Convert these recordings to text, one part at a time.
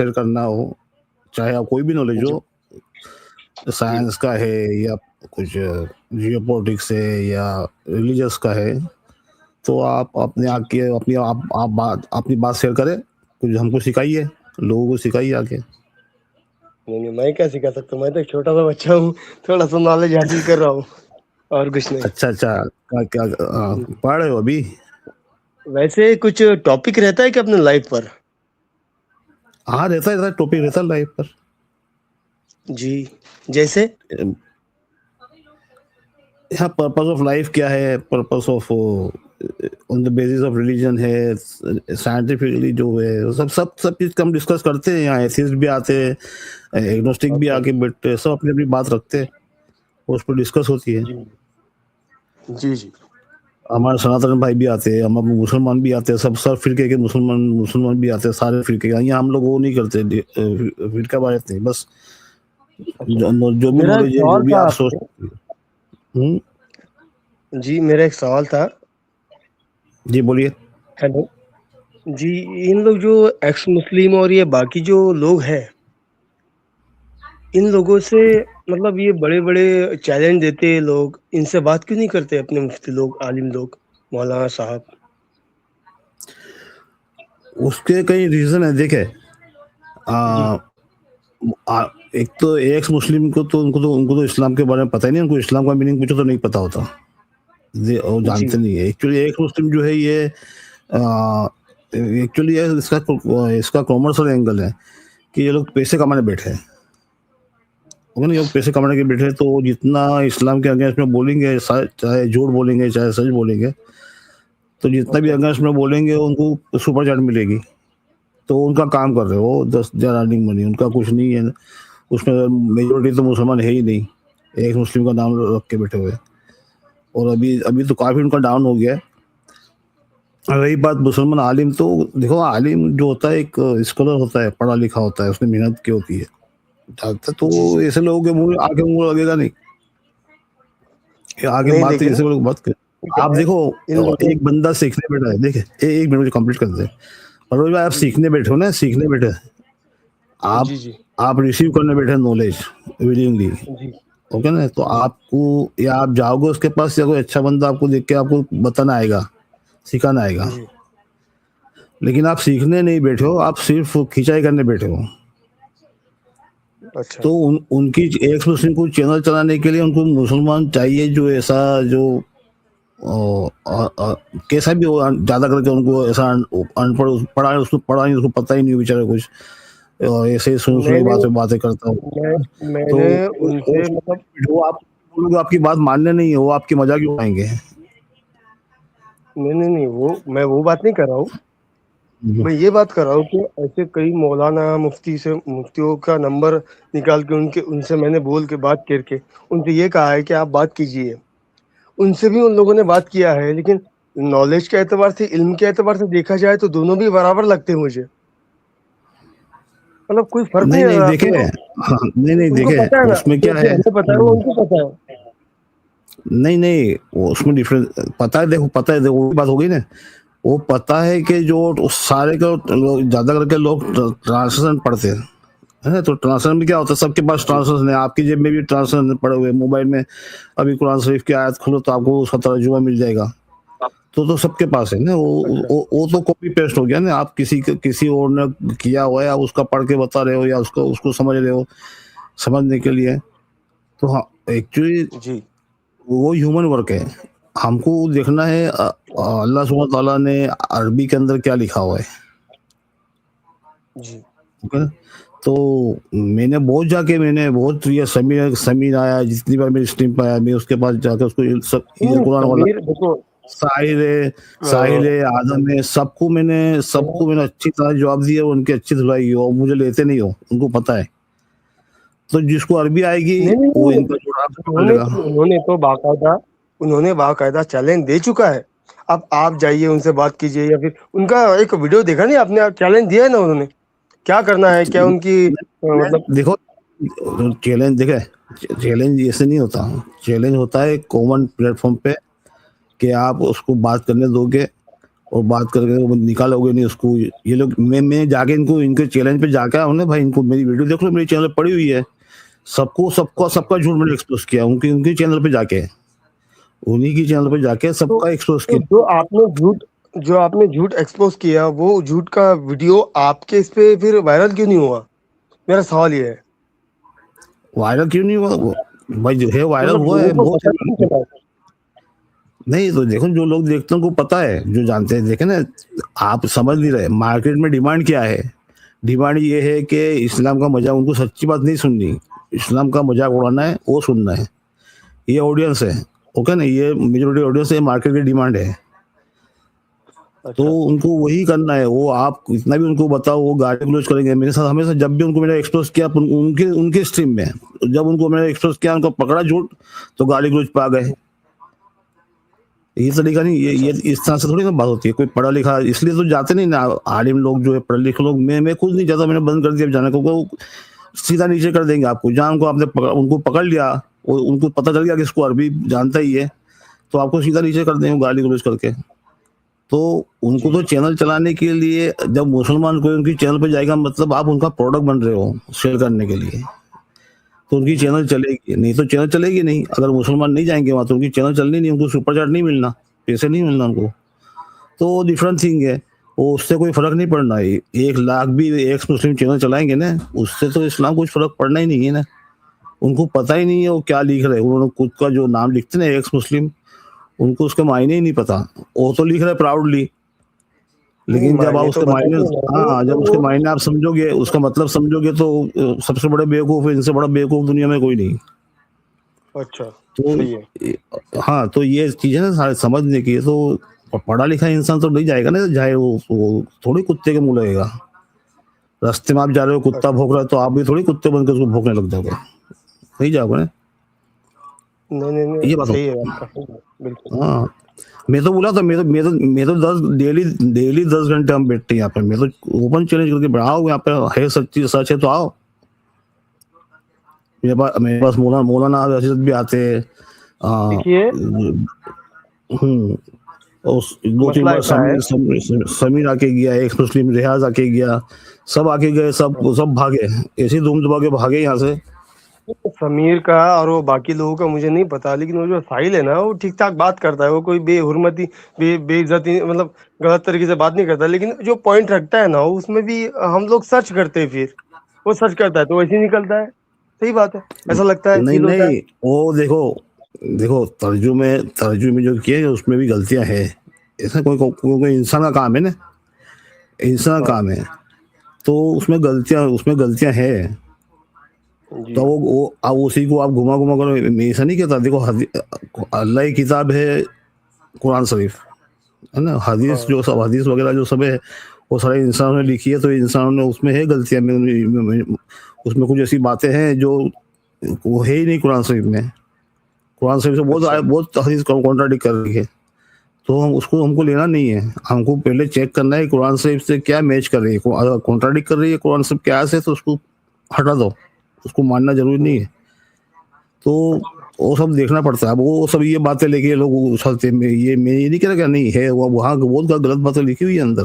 Share करना हो, चाहे आप कोई भी नॉलेज जी। हो, जी। साइंस का है या कुछ जियोपॉलिटिक्स है या रिलीजियस का है, तो आप अपने जी। आके अपनी आप बात अपनी बात शेयर करें, कुछ हमको सिखाइए, लोगों को सिखाइए आके। नहीं, नहीं, मैं क्या सिखा सकता हूँ, मैं तो एक छोटा-सा बच्चा हूँ, थोड़ा-सा नॉलेज हासिल कर रहा हूँ, और कुछ नहीं। अच्छा, अच्छा, क्या हुँ। पढ़ रहे हो अभी? वैसे कुछ टॉपिक रहता है क्या अपने लाइफ़ पर? हाँ, रहता है टॉपिक रहता है लाइफ पर। जी, जैसे? हाँ, पर्पस ऑफ लाइफ क्या है, purpose of on the basis of religion है, साइंटिफिकली जो है, सब चीज़ का हम डिस्कस करते हैं यहाँ, एथिस्ट भी आते हैं, एग्नोस्टिक भी अच्छा। आके बैठते हैं, सब अपनी-अपनी बात रखते हैं, उस पर डिस्कस होती है। जी। जी, जी। हमारे सनातन भाई भी आते हैं, हम मुसलमान भी आते हैं, सब फ़िरके के मुसलमान मुसलमान भी आते हैं, सारे फ़िरके के। यहाँ हम लोग वो नहीं करते फ़िरकावारियत नहीं, बस अच्छा, जो भी मेरा एक नॉलेज है, जो सवाल भी था आप सोच आपसे। हुँ, जी, मेरा एक सवाल था। जी बोलिए। हेलो। जी, इन लोग जो एक्स मुस्लिम और ये बाकी जो लोग हैं, इन लोगों से मतलब ये बड़े-बड़े चैलेंज देते हैं लोग, इनसे बात क्यों नहीं करते अपने मुफ्ती लोग, आलिम लोग, मौलाना साहब? उसके कई रीज़न हैं, देखिए जी। अ, एक तो एक्स मुस्लिम को तो उनको तो इस्लाम के बारे में पता ही नहीं, उनको इस्लाम का मीनिंग पूछो तो नहीं पता होता। वो जी। जानते नहीं है। एक्चुअली एक्स मुस्लिम जो है ये एक्चुअली ये इसका कॉमर्शियल एंगल है कि ये लोग पैसे कमाने बैठे हैं। वो ना, ये लोग पैसे कमाने के बैठे हैं, तो जितना इस्लाम के अगेंस्ट में बोलेंगे, चाहे झूठ बोलेंगे, चाहे सच बोलेंगे, तो जितना भी अच्छा। अगेंस्ट में बोलेंगे उनको सुपर चैट मिलेगी। तो उनका काम कर रहे हो, 10 दे आर अर्निंग मनी, उनका कुछ नहीं है। उसमें मेजॉरिटी तो मुसलमान है ही नहीं, एक मुस्लिम का नाम रख के बैठे हुए। और अभी अभी तो काफ़ी उनका डाउन हो गया है। रही बात मुसलमान आलिम, तो देखो आलिम जो होता है एक स्कॉलर होता है, पढ़ा लिखा होता है, उसने मेहनत की होती है। ज़्यादातर जी, तो जी। ऐसे लोगों के मुँह आगे मुँह लगेगा नहीं, कि आगे नहीं, बात लेकिन ऐसे लोग बात कर। क्या आप है, देखो इन लोगों एक बंदा सीखने बैठा है, देखिए 1 मिनट मुझे कंप्लीट कर दें। मनोज भाई, आप जी। सीखने बैठे हो ना, सीखने बैठे, आप जी, जी। आप रिसीव करने बैठे नॉलेज विलिंगली, जी। ओके ना? तो जी। आपको या आप जाओगे उसके पास, या कोई अच्छा बंदा आपको देख के आपको बताना आएगा, सिखाना आएगा। जी। लेकिन आप सीखने नहीं बैठे हो, आप सिर्फ़ खिंचाई करने बैठे हो। अच्छा। तो उनकी एक्स मुस्लिम को चैनल चलाने के लिए उनको मुसलमान चाहिए, जो ऐसा जो कैसा भी हो, ज़्यादा करके उनको ऐसा अनपढ़ पढ़ा उसको पढ़ा नहीं, उसको पता ही नहीं बेचारा कुछ, ऐसे ही सुनी-सुनाई मैंने बातें करता हूँ। मैं तो मैंने वो उनसे मतलब वो आप बोलोगे आपकी बात मानने नहीं है, वो आपकी मज़ाक ही उड़ाएँगे। नहीं, नहीं, नहीं, मैं वो बात नहीं कर रहा हूँ। हुँ, मैं ये बात कर रहा हूँ कि ऐसे कई मौलाना, मुफ्तियों का नंबर निकाल के उनसे मैंने बोल के बात करके उनसे ये कहा है कि आप बात कीजिए। उनसे भी उन लोगों ने बात किया है, लेकिन नॉलेज के एतबार से, इल्म के एतबार से देखा जाए तो दोनों भी बराबर लगते हैं मुझे। मतलब कोई फ़र्क नहीं नहीं, नहीं नज़र आता देखें, ना। हाँ, नहीं, नहीं उनको देखें, पता है ना, उसमें क्या जो है, हमें पता है वो उनको पता है। नहीं, नहीं, वो उसमें डिफरेंस पता है, देखो पता है, देखो वो बात हो गई ना, वो पता है कि जो उस सारे को लोग ज़्यादा करके लोग ट्रांसलेशन पढ़ते हैं, है ना? तो ट्रांसलेशन में क्या होता है, सबके पास जी। ट्रांसलेशन है, आपकी जेब में भी ट्रांसलेशन पड़े हुए हैं, मोबाइल में अभी कुरान शरीफ की आयत खोलो तो आपको उसका तर्जुमा मिल जाएगा। तो सबके पास है ना, अच्छा। वो तो कॉपी पेस्ट हो गया ना, आप किसी और ने किया हुआ है, आप उसका पढ़ के बता रहे हो या उसको उसको समझ रहे हो, समझने के लिए। तो हाँ, एक्चुअली जी। वो ह्यूमन वर्क है। हमको देखना है अल्लाह सुब्हान तआला ने अरबी के अंदर क्या लिखा हुआ है, जी। ठीक है ना? तो मैंने बहुत ये समीर समीर आया, जितनी बार मेरी स्ट्रीम पे आया, मैं उसके पास जाके उसको ये नहीं, कुरान वाला, समीर देखो अ, साहिल है, आदम है, सबको मैंने अच्छी तरह जवाब दिया, उनकी अच्छी धुलाई की, और मुझे लेते नहीं हो, उनको पता है। तो जिसको अरबी आएगी नहीं, नहीं, वो नहीं, इनका जुड़ाव से पकड़ लेगा। उन्होंने बाकायदा चैलेंज दे चुका है। अब आप जाइए उनसे बात कीजिए या फिर उनका एक वीडियो देखा नहीं आपने? चैलेंज दिया है ना उन्होंने? क्या करना है? क्या उनकी मतलब देखो, चैलेंज देखे, चैलेंज ऐसे नहीं होता, चैलेंज होता है कॉमन प्लेटफॉर्म पे, कि आप उसको बात करने दोगे, और बात करके वो निकालोगे नहीं उसको। ये लोग मैं जाके इनको इनके चैलेंज पे जाके आया हूँ ना भाई, इनको मेरी वीडियो देख लो, मेरे चैनल पे पड़ी हुई है। अच्छा। सबका झूठ मैंने एक्सपोज़ किया उनके उनके चैनल पे जाके। उन्हीं की चैनल पे जाके तो सबका एक्सपोज़ तो किया। जो आपने झूठ एक्सपोज़ किया, वो झूठ का वीडियो आपके इस पे फिर वायरल क्यों नहीं हुआ? मेरा सवाल ये है। वायरल क्यों नहीं हुआ वो? भाई जो है वायरल मतलब हुआ लोगों है को बहुत पता नहीं है। चला। नहीं तो देखो जो लोग देखते हैं उनको पता है, जो जानते हैं देखे ना। आप समझ नहीं रहे मार्केट में डिमांड क्या है। डिमांड ये है कि इस्लाम का मजाक, उनको सच्ची बात नहीं सुननी, इस्लाम का मजाक उड़ाना है, वो सुनना है। ये ऑडियंस है। ओके ना, ये मेजोरिटी ऑडियंस है, मार्केट की डिमांड है। तो अच्छा। उनको वही करना है। वो आप इतना भी उनको बताओ, वो गाली गलौज करेंगे मेरे साथ हमेशा। जब भी उनको मैंने एक्सपोज किया उनके उनके स्ट्रीम में, जब उनको मैंने एक्सपोज किया, उनको पकड़ा झूठ, तो गाली गलौज पे आ गए। ये तरीका नहीं, ये अच्छा। इस तरह से थोड़ी ना बात होती है। कोई पढ़ा लिखा इसलिए तो जाते नहीं ना, आलिम लोग जो है पढ़े लिखे लोग। मैं खुद नहीं जाता, मैंने बंद कर दिया जाने को। वो सीधा नीचे कर देंगे आपको, जहाँ उनको आपने उनको पकड़ लिया, उनको पता चल गया कि इसको अरबी जानता ही है, तो आपको सीधा नीचे कर देंगे गाली गलौज करके। तो उनको जी। तो चैनल चलाने के लिए, जब मुसलमान कोई उनकी चैनल पे जाएगा मतलब आप उनका प्रोडक्ट बन रहे हो शेयर करने के लिए, तो उनकी जी। चैनल चलेगी। नहीं तो चैनल चलेगी नहीं। अगर मुसलमान नहीं जाएंगे वहाँ तो उनकी चैनल चलनी नहीं, उनको सुपर चैट नहीं मिलना, पैसे नहीं मिलना उनको। तो डिफरेंट थिंग है। वो उससे कोई फर्क नहीं पड़ना है। 1 लाख भी एक्स मुस्लिम चैनल चलाएंगे ना, उससे तो इस्लाम कुछ फर्क पड़ना ही नहीं है ना। उनको पता ही नहीं है वो क्या लिख रहे हैं। उन्होंने खुद का जो नाम लिखते हैं ना एक्स मुस्लिम, उनको उसके मायने ही नहीं पता। वो तो लिख रहे प्राउडली, नहीं, लेकिन जब आप मायने तो उसके मायने, बताते हैं वो हाँ, जब उसके वो मायने आप समझोगे, उसका मतलब समझोगे, तो सबसे बड़े बेवकूफ़ है, इनसे बड़ा बेवकूफ़ दुनिया में कोई नहीं। अच्छा, तो सही है। हाँ, तो ये चीज़ है ना सारे समझने की। तो पढ़ा लिखा इंसान तो नहीं जाएगा ना, जाए वो थोड़ी कुत्ते के मुँह लगेगा। रास्ते में आप जा रहे हो, कुत्ता अच्छा। भौंक रहा है, तो आप भी थोड़ी कुत्ते बनकर उसको भौंकने लग जाओगे, नहीं जाओगे ना। नहीं, नहीं, ये नहीं, बात सही है होती आपका, सही है, बिल्कुल। है। हाँ, मैं तो बोला था, मैं तो 10 डेली डेली 10 घंटे हम बैठते हैं यहाँ पे। मैं तो ओपन चैलेंज करके आओ यहाँ पे, है सच्ची सच है तो आओ। मेरे पास मौलाना रशीद भी आते हैं। देखिए, हम्म, और 2-3 मसला बार ऐसा है। समीर आके गया, एक मुस्लिम रियाज आके गया, सब आके गए, सब भागे, ऐसे ही धूम दबा के भागे यहाँ से। समीर का और वो बाकी लोगों का मुझे नहीं पता, लेकिन वो जो साहिल है ना, वो ठीक ठाक बात करता है। वो कोई बेहुरमती बेइज्जती, मतलब गलत तरीके से बात नहीं करता। लेकिन जो पॉइंट रखता है ना, उसमें भी हम लोग सर्च करते हैं। फिर वो सर्च करता है तो वैसे ही निकलता है। सही बात है, ऐसा लगता है, नहीं फील होता है। नहीं, वो देखो, देखो तर्जुमे जो किए उसमें भी गलतियां हैं। ऐसा कोई इंसान का काम है ना, इंसान का हाँ। काम है। तो उसमें गलतियां हैं। जी। तो वो अब उसी को आप घुमा घुमा कर, मैं ऐसा नहीं कहता। देखो अल्लाह की किताब है कुरान शरीफ, है ना। हदीस हाँ। जो सब हदीस वगैरह जो सब है, वो सारे इंसानों ने लिखी है। तो इंसानों ने, उसमें है गलतियां उसमें कुछ ऐसी बातें हैं जो वो है ही नहीं कुरान शरीफ में। कुरान शरीफ से अच्छा। बहुत हदीस कॉन्ट्राडिक्ट कर रही है। तो हमको लेना नहीं है। हमको पहले चेक करना है कुरान शरीफ से क्या मैच कर रही है। अगर कॉन्ट्राडिक्ट कर रही है कुरान शरीफ के आयत से, तो उसको हटा दो, उसको मानना जरूरी नहीं है। तो अच्छा। वो सब देखना पड़ता है। अब वो सब ये बातें लेके लोग उछलते में, ये मैं ये नहीं कह रहा क्या नहीं है, वो वहाँ बहुत गलत बातें लिखी हुई है अंदर।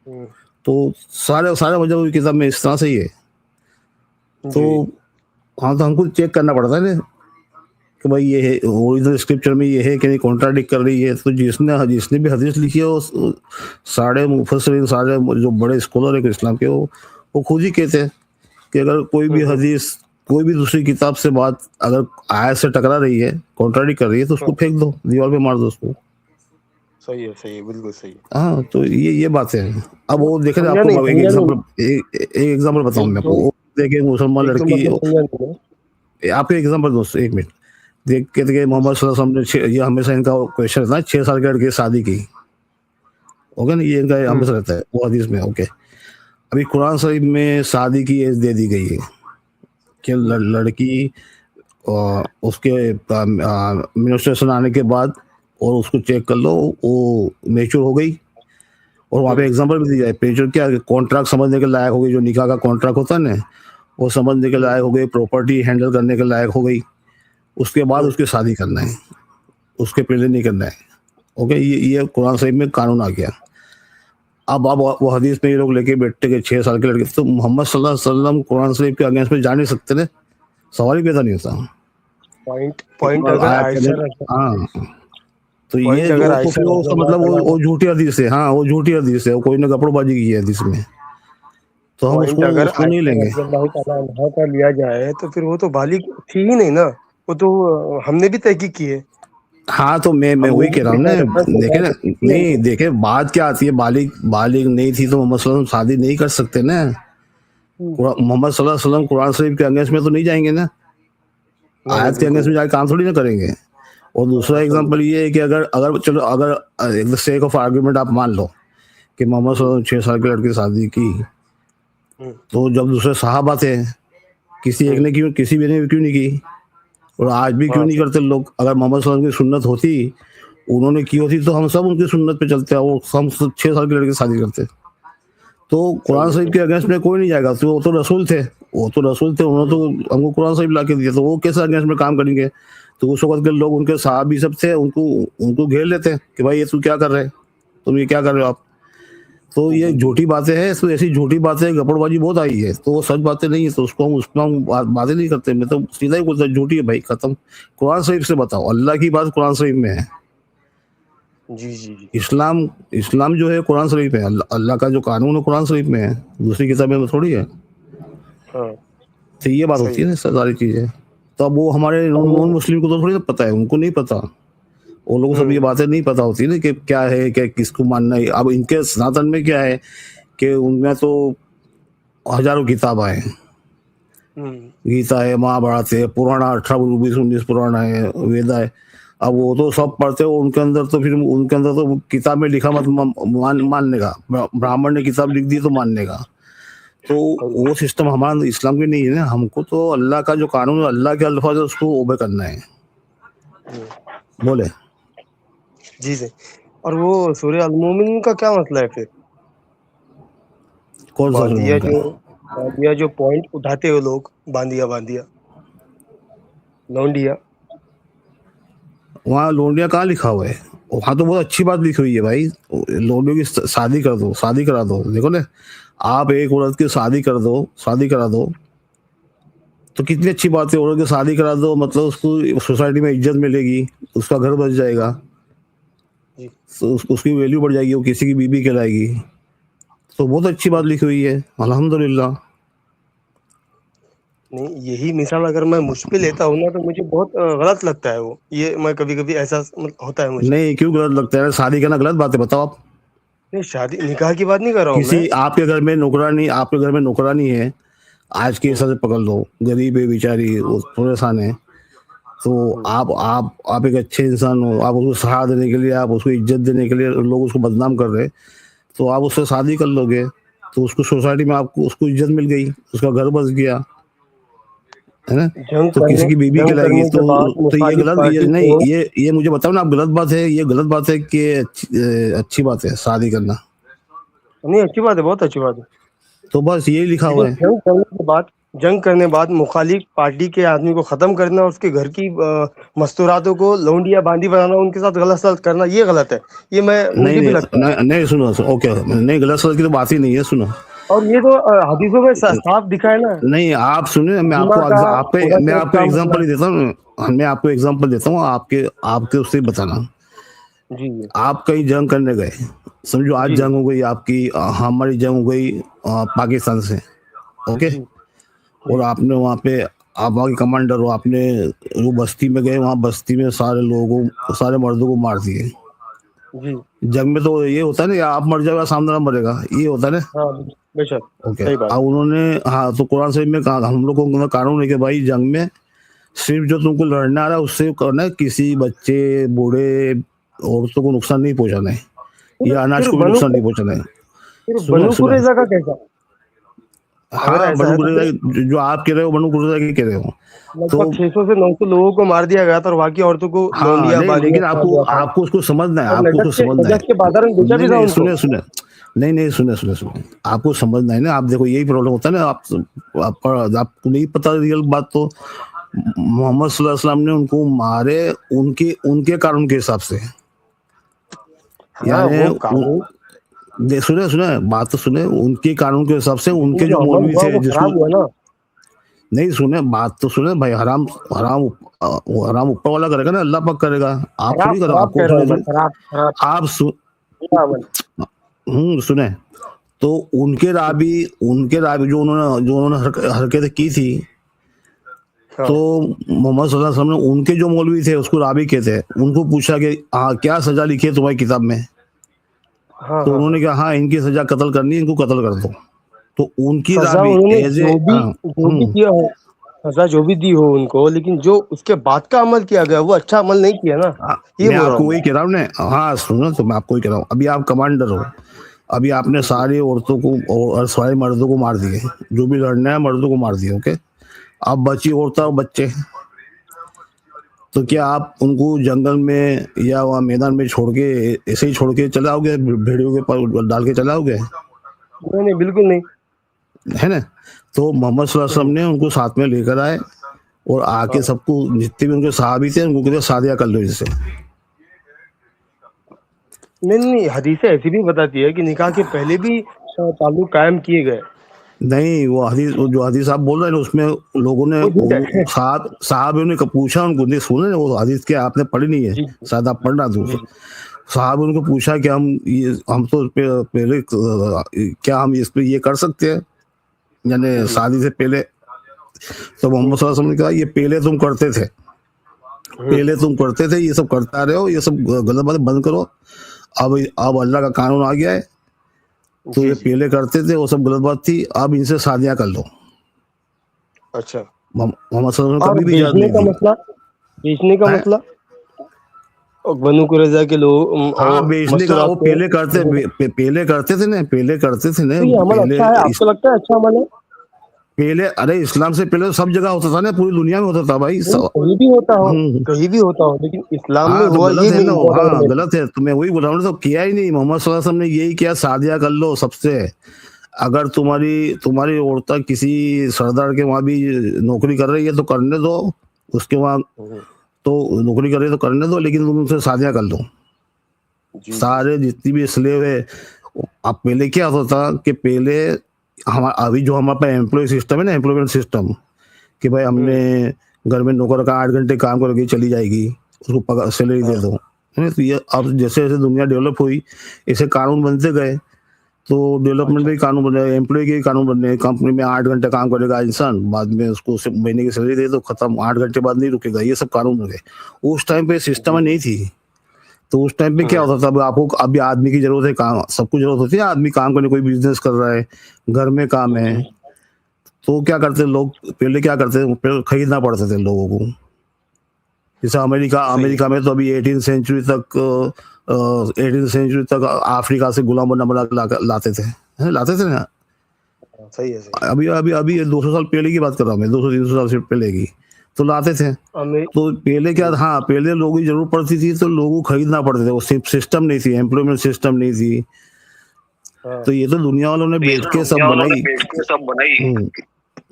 हम्म। तो सारे सारे मजहब की किताब में इस तरह से ही है। तो जी। हाँ, तो हमको चेक करना पड़ता है ना कि भाई ये है ओरिजिनल स्क्रिप्चर में, ये है कि नहीं, कॉन्ट्राडिक्ट कर रही है। तो जिसने भी हदीस लिखी है, वो सारे मुफस्सिरीन, सारे जो बड़े स्कॉलर है इस्लाम के, वो खुद ही कहते हैं कि अगर कोई भी हम्म। हदीस, कोई भी दूसरी किताब से बात अगर आयत से टकरा रही है, कॉन्ट्राडिक्ट कर रही है, तो उसको हाँ, फेंक दो, दीवार पे मार दो उसको। सही है, बिल्कुल सही है। हाँ, तो ये बात है। अब मतलब वो देखे ना, समझा नहीं, आपको एक समझा नहीं। एग्जांपल एक एग्जांपल बताऊं एक मैं दो आपको। वो देखे मुसलमान एक दो लड़की, मतलब समझा नहीं मैं। आपको एग्जांपल दोस्त, 1 मिनट। देख के थे मोहम्मद अच्छा। सल्लल्लाहु अलैहि वसल्लम ने, ये हमेशा इनका क्वेश्चन था, 6 साल के लड़के की शादी की। ओके ना, ये इनका हमेशा हम्म। रहता है वो हदीस में। ओके, अभी कुरान शरीफ में शादी की एज दे दी गई है कि हम्म। लड़की उसके मिनिस्ट्रेशन आने के बाद, और उसको चेक कर लो, वो मेच्योर हो गई। और वहाँ पे हम्म। एग्जांपल भी दिया है, मेच्योर क्या, कॉन्ट्रैक्ट समझने के लायक हो गई, जो निकाह का कॉन्ट्रैक्ट होता है ना, वो समझने के हम्म। लायक हो गई, प्रॉपर्टी हैंडल करने के लायक हो गई। उसके बाद हम्म। उसकी शादी करना है, उसके पहले नहीं करना है। ओके, ये कुरान शरीफ में कानून आ गया। अब वो हदीस में ये लोग लेके बैठते कि 6 साल के लड़के, तो मोहम्मद सल्लल्लाहु अलैहि वसल्लम कुरान शरीफ के अगेंस्ट में जा नहीं सकते थे, सवाल ही पैदा नहीं होता। पॉइंट अगर आयत आयशा हाँ, तो ये पॉइंट अगर जो तो आयशा फिर वो उसका मतलब वो झूठी हदीस है। हाँ, वो झूठी हदीस है, वो कोई ने गपड़बाजी की है हदीस में, तो हम पॉइंट उसको अगर उसको नहीं आयशा लेंगे। रज़ियल्लाहु तआला अन्हा का लिया जाए तो फिर वो तो बालिग थी ही नहीं ना, वो तो हमने भी तहकीक की है, हाँ, तो मैं हमने वही भी कह रहा हूँ देखा ना, रेफरेंस देखे निकाल ना, के देखी है नहीं हमने। देखे बात क्या आती है, बालिग बालिग नहीं थी तो मोहम्मद सल्लल्लाहु अलैहि वसल्लम शादी नहीं कर सकते ना। हुँ, मोहम्मद सल्लल्लाहु अलैहि वसल्लम कुरान शरीफ के अगेंस्ट में तो नहीं जाएंगे ना, नहीं आयत के बिल्कुल अगेंस्ट में नहीं। जाके काम थोड़ी ना करेंगे। और दूसरा हाँ, समझ एग्जांपल ये है कि अगर अगर चलो अगर द सेक ऑफ आर्गुमेंट आप मान लो कि मोहम्मद हुँ, सल्लल्लाहु अलैहि वसल्लम 6 साल की लड़की से शादी की, हुँ, तो जब दूसरे सहाबा थे, किसी एक हुँ, ने क्यों, किसी भी ने क्यों नहीं की, और आज भी क्यों हाँ, नहीं सही। करते लोग। अगर मोहम्मद सल्लल्लाहु अलैहि वसल्लम की सुन्नत होती, उन्होंने की होती, तो हम सब उनकी सुन्नत पे चलते हैं, वो हम 6 साल की लड़की से शादी करते। तो सही कुरान है, शरीफ सही। के अगेंस्ट में कोई नहीं जाएगा, तो वो तो रसूल थे, वो तो रसूल थे, उन्होंने हुँ, तो हमको कुरान शरीफ ला के दिया, तो वो कैसे अगेंस्ट में काम करेंगे। तो उस वक्त के लोग, उनके साहबी सब थे, उनको उनको घेर लेते कि भाई ये तू क्या कर रहे, तुम ये क्या कर रहे हो आप। तो ये जी, जी। झूठी बातें हैं, तो ऐसी झूठी बातें गपड़बाजी बहुत आई है, तो वो सच बातें नहीं है, तो उसको हम उसमें हम बातें नहीं करते। मैं तो सीधा ही बोलता झूठी है भाई, खत्म। कुरान शरीफ से बताओ, अल्लाह की बात कुरान शरीफ में है। जी, जी, जी। इस्लाम इस्लाम जो है कुरान शरीफ है, अल्लाह का जो कानून है कुरान शरीफ में है, दूसरी किताबें में थोड़ी है। हाँ, तो ये बात सही होती है है। ना, सारी चीज़ें। तो अब वो हमारे और नॉन वो मुस्लिम को तो थोड़ी ना पता है, उनको नहीं पता। वो लोगों को सब ये हुँ, बातें नहीं पता होती ना कि क्या है, क्या किसको मानना है। अब इनके सनातन में क्या है कि उनमें तो हज़ारों किताबें हैं। हुँ, गीता है, महाभारत है, पुराण 18 19 19 पुराण है, वेदा है। अब वो तो सब पढ़ते हो, उनके अंदर तो फिर उनके अंदर तो किताब में लिखा मत मानने का, ब्राह्मण ने किताब लिख दी तो मानने का। तो सही है। वो सिस्टम हमारा इस्लाम की नहीं है ना। हमको तो अल्लाह का जो कानून है, अल्लाह के अल्फाज है, उसको ओबे करना है। हुँ, बोले जी, सही। और वो सूरह अल-मोमिन का क्या मसला है फिर? कौन सा बांदिया जुर्म का। जो बांदिया जो पॉइंट उठाते हो लोग, बांदिया बांदिया, लौंडिया। वहाँ लोनिया कहाँ लिखा हुआ है। वहाँ तो बहुत अच्छी बात लिखी हुई है भाई, लोनियों की शादी कर दो, शादी करा दो। देखो ना, आप एक औरत की शादी कर दो, शादी करा दो, तो कितनी अच्छी बात है। औरत की शादी करा दो, मतलब उसको सोसाइटी में इज्जत मिलेगी, उसका घर बच जाएगा, जी, तो उसकी वैल्यू बढ़ जाएगी, वो किसी की बीबी कहलाएगी। तो बहुत अच्छी बात लिखी हुई है, अल्हम्दुलिल्लाह। नहीं यही मिसाल अगर मैं मुझ पे लेता हूँ ना तो मुझे बहुत गलत लगता है वो। ये मैं कभी-कभी एहसास होता है मुझे। नहीं, क्यों गलत लगता है, शादी करना गलत बात है, बताओ आप। नहीं शादी निकाह की बात नहीं कर रहा हूँ मैं। किसी आपके घर में नौकरानी, आपके घर में नौकरानी है, आज के हुँ, हिसाब से पकड़ लो, गरीब है बेचारी, वो परेशान है, तो हुँ, आप एक अच्छे इंसान हो, आप उसको सहारा देने के लिए, आप उसको इज्जत देने के लिए लोग उसको बदनाम कर रहे हैं, तो आप उससे शादी कर लोगे, तो उसको सोसाइटी में आपको उसको इज्जत मिल गई, उसका घर बस गया, है ना। तो किसी की बीबी जंग कहलाएगी, करने के बाद तो ये मुखालिफ गलत, ये पार्टी नहीं, को ये मुझे बताओ ना, आप गलत बात है, ये गलत बात है कि अच्छी बात है शादी करना। नहीं अच्छी बात है, बहुत अच्छी बात है। तो बस यही लिखा लेकिन हुआ है। जंग करने के बाद मुखालिफ पार्टी के आदमी को ख़त्म करना और उसके घर की मस्तूरातों को लौंडिया बांदी बनाना, उनके साथ गलत सलत करना, ये गलत है। ये मैं नहीं मुझे भी नहीं लगता है। नहीं, नहीं सुनो, ओके, नहीं गलत सलत की तो बात ही नहीं है, सुनो। और ये तो हदीसों में साफ दिखा है ना, नहीं, आप सुनिए, जुमा का मैं मुनक़्क़िद आपको का एग्जांपल मसला। ही देता हूँ। मैं आपको एग्जांपल देता हूँ, आपके आपके उससे बताना। जी, जी। आप कहीं जंग करने गए, समझो आज जी, जंग हो गई आपकी, हमारी जंग हो गई पाकिस्तान से, ओके। जी, और जी, आपने वहाँ पे, आप वहाँ के कमांडर हो, आपने वो बस्ती में गए, वहाँ बस्ती में सारे लोगों, सारे मर्दों को मार दिए। जी। जंग में तो ये होता है ना, या आप मर जाएगा सामने वाला मरेगा, ये होता है ना। हाँ, बेशक, ओके, सही बात। अब उन्होंने, हाँ, तो कुरान शरीफ में कहा, हम लोग को कानून है कि भाई जंग में सिर्फ जो तुमको लड़ना आ रहा है उससे करना है, किसी बच्चे, बूढ़े, औरतों को नुकसान नहीं पहुंचाना है, फिर या अनाज फिर को भी बनु नुकसान नहीं पहुंचाना है। फिर सुने बनु सुने, कुरैज़ा का कैसा? अगर हाँ, ऐसा बनु है तो कुरैज़ा फिर जो आप कह रहे हो, बनु कुरैज़ा की कह रहे हो। तो लगभग 600 से 900 लोगों को मार दिया गया था और बाकी औरतों को हाँ, लौंडिया नहीं, बांदिया लेकिन बना आपको दिया था। आपको उसको समझना है, और आपको उसको समझना है। नजफ के बाजार में बेचा नहीं भी था नहीं, उनको। सुने सुने, नहीं नहीं, सुने सुने सुने, आपको समझना है ना। आप देखो, यही प्रॉब्लम होता है ना, आपको नहीं पता रियल बात। तो मोहम्मद सल्लल्लाहु अलैहि वसल्लम ने उनको मारे उनके उनके कानून के हिसाब से, हाँ, यानी वो कानून सुने सुने बात तो सुने, उनके कानून के हिसाब से उनके जो जो अमल मौलवी हुआ थे वो जिसको खराब हुआ ना। नहीं सुने बात तो सुने भाई, हराम हराम वो हराम ऊपर वाला करेगा ना, अल्लाह पाक करेगा, आप खराब थोड़ी करो, खराब आपको कह रहा सुने हूँ मैं, थोड़ी खराब खराब आप बुरा अमल। सुने। तो उनके राबी जो उन्होंने हरकतें की थी, हाँ तो मोहम्मद सल्लल्लाहु अलैहि वसल्लम ने उनके जो मौलवी थे उसको राबी कहते हैं, उनको पूछा कि हाँ क्या सजा लिखी है तुम्हारी किताब में, हाँ तो हाँ उन्होंने हाँ। कहा हाँ इनकी सजा कत्ल करनी है, इनको कत्ल कर दो। तो उनकी सजा राबी उन्होंने एज ए जो भी किया हो, सजा जो भी दी हो उनको, लेकिन जो उसके बाद का अमल किया गया वो अच्छा अमल नहीं किया ना, ये मैं बोल रहा आपको हूँ मैं। वही कह रहा हूँ ने, हाँ सुनो तो मैं आपको वही कह रहा हूँ, अभी आप कमांडर हो, अभी आपने जी सारी औरतों को और सारे मर्दों को मार दिए, जो भी लड़ना है मर्दों को मार दिए, ओके। अब बची औरतें और बच्चे, तो क्या आप उनको जंगल में या वहाँ मैदान में छोड़ के ऐसे ही छोड़ के चले आओगे, भेड़ियों के पर डाल के चले आओगे, नहीं नहीं बिल्कुल नहीं। है ना। तो मोहम्मद सल्लल्लाहु अलैहि वसल्लम हम्म, ने उनको साथ में लेकर आए और आके हाँ सबको जितने भी उनके सहाबी थे उनको कहते शादियाँ कर लो इससे। नहीं नहीं, हदीसें ऐसी भी बताती है कि निकाह के पहले भी ताल्लुक कायम किए गए। नहीं वो हदीस, वो जो हदीस आप बोल रहे हैं ना, उसमें लोगों ने वो झूठ है। साहब ने पूछा उनको, नहीं सुने ना वो हदीस, क्या आपने पढ़ी नहीं है, जी शायद आप पढ़ना दो। जी जी। साहब उनको पूछा कि हम तो पहले क्या हम इस पे ये कर सकते हैं, यानी जी शादी से पहले। तो मोहम्मद सल्लल्लाहु अलैहि वसल्लम ने कहा ये पहले तुम करते थे, हम्म, पहले तुम करते थे, ये सब करता रहे हो, ये सब गलत बातें बंद करो। अब अल्लाह का कानून आ गया है, तो जी ये जी। पहले करते थे वो सब गलत बात थी, अब इनसे शादियां कर लो। अच्छा। मोहम्मद सल्लल्लाहु अलैहि वसल्लम ने और कभी भी इजाजत बेचने नहीं का दी मसला, बेचने का है। मसला, और बनु कुरैजा के लोग हाँ बेचने का वो मस्तूरात को बेचने का। पहले करते थे ना, पहले करते थे ना, तो ये अमल पहले अच्छा है, आपको लगता है अच्छा अमल है? पहले अरे इस्लाम से पहले तो सब जगह होता था ना, पूरी दुनिया में होता था भाई नहीं कहीं भी होता हो, हम्म। कहीं भी होता हो, लेकिन इस्लाम में हाँ तो हुआ गलत ये है नहीं ना, इम्पोर्टेंट हाँ मेरे लिए। गलत है, तो मैं वही बोल रहा हूँ, तो किया ही नहीं, मोहम्मद सल्लल्लाहु अलैहि वसल्लम ने यही किया, शादियां कर लो सबसे। अगर तुम्हारी तुम्हारी औरत किसी सरदार के वहां भी नौकरी कर रही है तो करने दो, उसके वहां हम्म, तो नौकरी कर रही है तो करने दो, लेकिन तुम उनसे शादियां कर लो। जी जी सारे जितनी भी स्लेव है, अब पहले क्या होता था कि पहले हमारा अभी जो हमारे पास एम्प्लॉय सिस्टम है ना, एम्प्लॉयमेंट सिस्टम, कि भाई हमने हम्म, घर में नौकर का 8 घंटे काम करके चली जाएगी, उसको पगार सैलरी दे हाँ दो, है ना। तो ये अब जैसे जैसे दुनिया डेवलप हुई, ऐसे कानून बनते गए, तो डेवलपमेंट अच्छा। में कानून बन रहे, एम्प्लॉय के कानून बन रहे, कंपनी में 8 घंटे काम करेगा इंसान, बाद में उसको महीने की सैलरी दे दो, खत्म, 8 घंटे बाद नहीं रुकेगा, ये सब कानून हो गए। उस टाइम पे जी सिस्टम जी। नहीं थी। तो उस टाइम पे क्या हम्म, होता था, अब आपको अभी आदमी की जरूरत है, काम सबको जरूरत होती है, आदमी काम करने, कोई बिजनेस कर रहा है, घर में काम है, जी तो क्या करते लोग, पहले क्या करते पहले खरीदना पड़ता था लोगों को। जैसे अमेरिका सही है। अमेरिका में तो अभी 18th सेंचुरी तक 18th सेंचुरी तक अफ्रीका से गुलाम बना बना के लाते थे, लाते थे ना। हाँ, सही है सही है। अभी अभी अभी 200 साल पहले की बात कर रहा हूँ मैं, 200 300 साल से पहले की, तो लाते थे। अमे तो पहले क्या, जी हाँ पहले लोगों की जरूरत पड़ती थी तो लोगों को खरीदना पड़ते थे, वो सिस्टम नहीं थी, एम्प्लॉयमेंट सिस्टम नहीं थी। हाँ। तो ये तो दुनिया वालों ने तो ये बैठ तो के सब दुनिया वालों ने बनाई। बैठ के सब बनाई। हम्म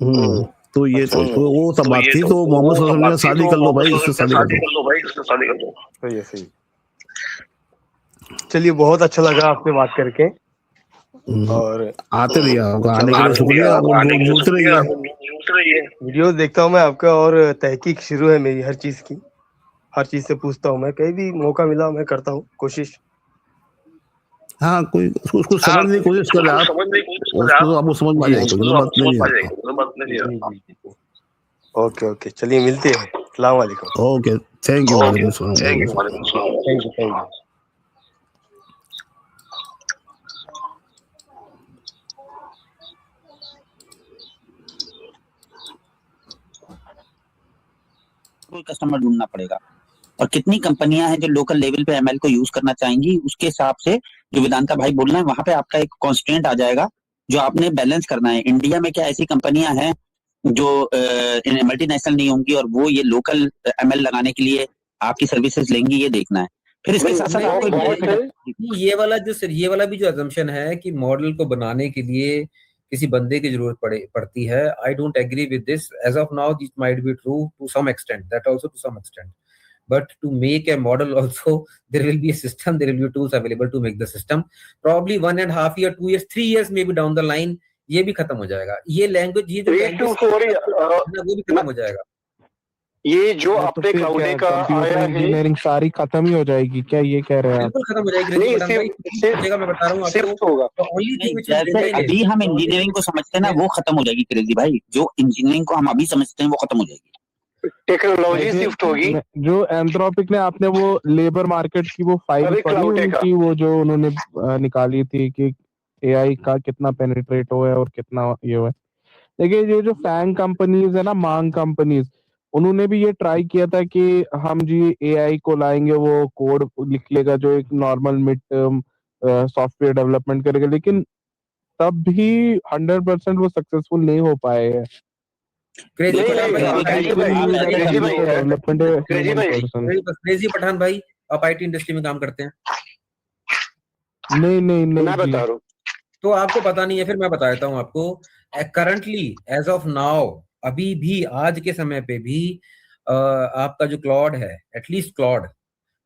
हम्म, तो ये अच्छा तो अच्छा। वो सब तो बात ये थी, तो तो मोहम्मद वो सल्लल्लाहु सब अलैहि वसल्लम ने बात कहा, थी, शादी तो कर लो मोहम्मद भाई, सल्लल्लाहु इससे अलैहि वसल्लम ने शादी कर शादी दो। कर लो भाई, इससे शादी कर दो। सही है सही है। चलिए बहुत अच्छा लगा आपसे बात करके। हम्म, और आते रहिए, आपका आने के लिए आते शुक्रिया, आप आने के लिए जुड़ते शुक्रिया, रहिए। आप जुड़ते रहिए। वीडियोस देखता हूँ मैं आपका, और तहकीक शुरू है मेरी हर चीज की, हर चीज से पूछता हूँ मैं, कहीं भी मौका मिला मैं करता हूँ कोशिश। हाँ कोई उसको हाँ समझने की कोशिश कर रहे उसको हैं आप, समझने की कोशिश कर रहे हैं उसको तो आप। आपको समझ में आ जी जाएगी, कोई उसको गलत तो बात आपको समझ नहीं में आ है। जाएगी, कोई बात नहीं है। जी जी जी। ओके ओके, चलिए मिलते हैं। अस्सलाम वालेकुम। ओके, थैंक यू, ओके वालेकुम थैंक यू, सलाम। वालेकुम सलाम। Thank you thank you. कोई कस्टमर ढूंढना पड़ेगा, और कितनी कंपनियां हैं जो लोकल लेवल पे एमएल को यूज करना चाहेंगी, उसके हिसाब से जो वेदांता भाई बोल रहे हैं वहां पे आपका एक कॉन्स्टेंट आ जाएगा जो आपने बैलेंस करना है। इंडिया में क्या ऐसी कंपनियां हैं जो मल्टीनेशनल नहीं होंगी और वो ये लोकल एमएल लगाने के लिए आपकी सर्विसेज लेंगी, ये देखना है। फिर इसके साथ साथ आपको बहुत है। ये वाला ये वाला भी जो अजम्पशन है कि मॉडल को बनाने के लिए किसी बंदे की जरूरत पड़ती है, I don't agree with this. As of now this might be true to some extent, that also to some extent, but to make a model also there will be a system, there will be tools available to make the system. Probably 1.5 year, 2 years, 3 years maybe down the line ये भी खत्म हो जाएगा। ये language, ये जो वो भी खत्म हो जाएगा। ये जो अपने क्लाउड का आया है, इंजीनियरिंग सारी खत्म ही हो जाएगी क्या, ये कह रहे हैं आप? बिल्कुल खत्म हो जाएगी। नहीं, मैं बता रहा हूँ आपको, ओनली थिंग व्हिच जैसे अभी हम इंजीनियरिंग को समझते हैं ना, वो खत्म हो जाएगी क्रेजी भाई। जो इंजीनियरिंग को हम अभी समझते हैं वो खत्म हो जाएगी, टेक्नोलॉजी शिफ्ट होगी। जो एंथ्रोपिक ने, आपने वो लेबर मार्केट की वो फाइल पढ़ी उनकी, वो जो उन्होंने निकाली थी कि एआई का कितना पेनिट्रेट हुआ है और कितना ये हुआ है। देखिए ये जो फैंग कंपनीज है ना, मांग कंपनीज, उन्होंने भी ये ट्राई किया था कि हम जी एआई को लाएंगे, वो कोड लिख लेगा जो एक normal mid term software development करेगा, लेकिन तब भी 100% वो सक्सेसफुल नहीं हो पाए हैं। क्रेजी पठान भाई, आप आईटी इंडस्ट्री में काम करते हैं? नहीं मैं बता रहा हूँ, तो आपको पता नहीं है, फिर मैं बता देता हूँ आपको। करंटली एज ऑफ नाउ, अभी भी आज के समय पे भी आपका जो क्लॉड है, एटलीस्ट क्लॉड,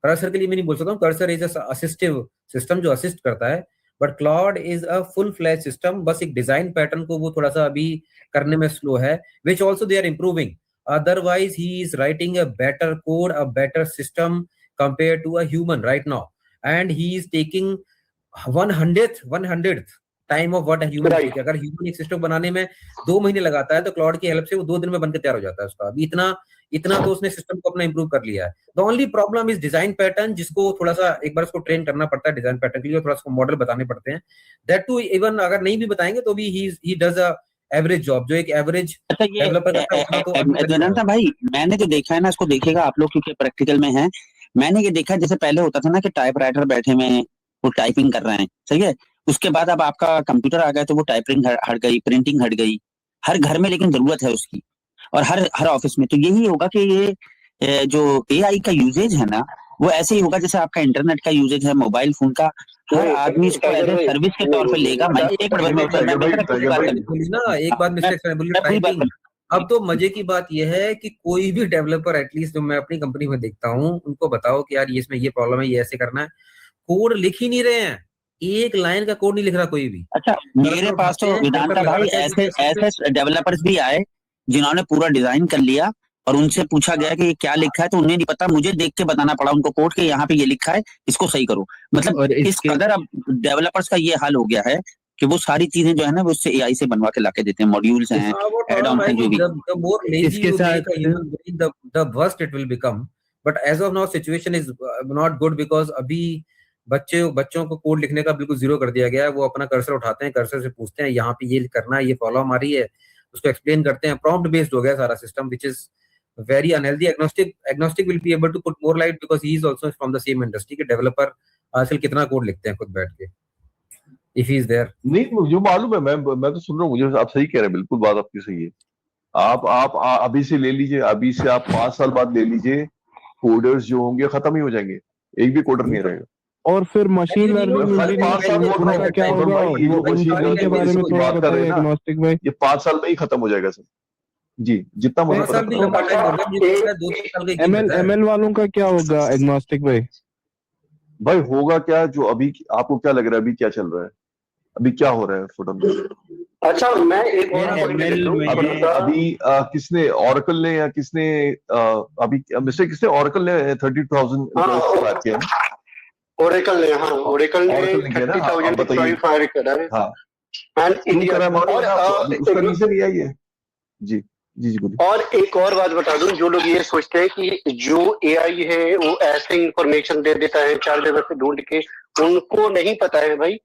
कर्सर के लिए मैं नहीं बोल सकता हूँ, कर्सर इज असिस्टिव सिस्टम जो असिस्ट करता है, but Claude is a full flash system. बस एक डिजाइन पैटर्न को वो थोड़ा सा अभी करने में स्लो है, which also they are improving. Otherwise he is writing a better code, a better system compare to a human right now, and he is taking 100th time of what human. अगर human एक system बनाने में 2 महीने लगाता है, तो cloud की help से वो 2 दिन में बनकर तैयार हो जाता है उसका। अभी इतना तो उसने सिस्टम को अपना इंप्रूव कर लिया है। The only problem is design pattern, जिसको थोड़ा सा एक बार उसको ट्रेन करना पड़ता है डिजाइन पैटर्न के लिए, थोड़ा सा मॉडल बताने पड़ते हैं। दैट टू इवन अगर नहीं भी बताएंगे तो भी he does a average job, जो एक एवरेज डेवलपर करता है। भाई मैंने जो देखा है ना, इसको देखिएगा आप लोग क्योंकि प्रैक्टिकल में है। मैंने ये देखा, जैसे पहले होता था ना कि टाइपराइटर बैठे में वो टाइपिंग कर रहे हैं, सही है। उसके बाद अब आपका कंप्यूटर आ गया तो वो टाइपिंग हट गई, प्रिंटिंग हट गई। हर घर में लेकिन जरूरत है उसकी, और हर ऑफिस में। तो यही होगा कि ये जो एआई का यूजेज है ना, वो ऐसे ही होगा जैसे आपका इंटरनेट का यूजेज है, मोबाइल फोन का। हर आदमी इसको एज ए सर्विस के तौर पे लेगा। मैं एक बात अब तो मजे की बात यह है कि कोई भी डेवलपर, एटलीस्ट जो मैं अपनी कंपनी में देखता हूँ, उनको बताओ कि यार इसमें ये प्रॉब्लम है, ये ऐसे करना है, कोड लिख ही नहीं रहे हैं। एक लाइन का कोड नहीं लिख रहा कोई भी। अच्छा, मेरे पास तो वेदांता भाई ऐसे डेवलपर्स भी आए जिन्होंने पूरा डिजाइन कर लिया, और उनसे पूछा गया कि ये क्या लिखा है, तो उन्हें नहीं पता, मुझे देख के बताना पड़ा उनको कोड के यहाँ पे ये लिखा है, इसको सही करो। मतलब इस कदर अब डेवलपर्स का ये हाल हो गया है कि वो सारी चीजें जो है ना, वो उससे एआई से बनवा के लाके देते हैं, मॉड्यूल्स हैं, एड ऑन हैं, जो भी। इसके साथ the worst it will become, but as of now situation is not good, because अभी बच्चों को कोड लिखने का बिल्कुल जीरो कर दिया गया है। वो अपना कर्सर उठाते हैं, कर्सर से पूछते हैं यहाँ पे ये करना है, ये प्रॉब्लम आ रही है, उसको एक्सप्लेन करते हैं। प्रॉम्प्ट बेस्ड हो गया सारा system, which is very unhealthy. Agnostic will be able to put more light because he is also from the same industry. कि डेवलपर आजकल कितना कोड लिखते हैं खुद बैठ के, if he is there. नहीं, मुझे मालूम है, मैं तो सुन रहा हूँ, मुझे आप सही कह रहे हैं, बिल्कुल बात आपकी सही है। आप अभी से ले लीजिए, अभी से आप 5 साल बाद ले लीजिए, कोडर्स जो होंगे खत्म ही हो जाएंगे, एक भी कोडर नहीं रहेगा। और फिर मशीन लर्निंग का क्या होगा, वो मशीन के बारे में थोड़ा बताइए एग्नोस्टिक भाई। ये 5 साल में ही खत्म हो जाएगा सर जी, जितना मुझे पता है। एमएल वालों का क्या होगा एग्नोस्टिक भाई? भाई होगा क्या, जो अभी आपको क्या लग रहा है, अभी क्या चल रहा है, अभी क्या हो रहा है फुटन में? अच्छा, मैं एक और अभी किसने, ऑरेकल ने या किसने अभी मिस्टर किसने, ऑरेकल ने 30,000 बात किया, ओरेकल ने, हाँ ओरेकल ने 30,000 फायर करा है। हाँ, एंड इंडिया, उसका रीजन यही है जी। जी बोलिए। और एक और बात बता दूं, जो लोग ये सोचते हैं कि जो एआई है वो ऐसे इंफॉर्मेशन दे देता है 4 जगह से ढूंढ के, उनको नहीं पता है भाई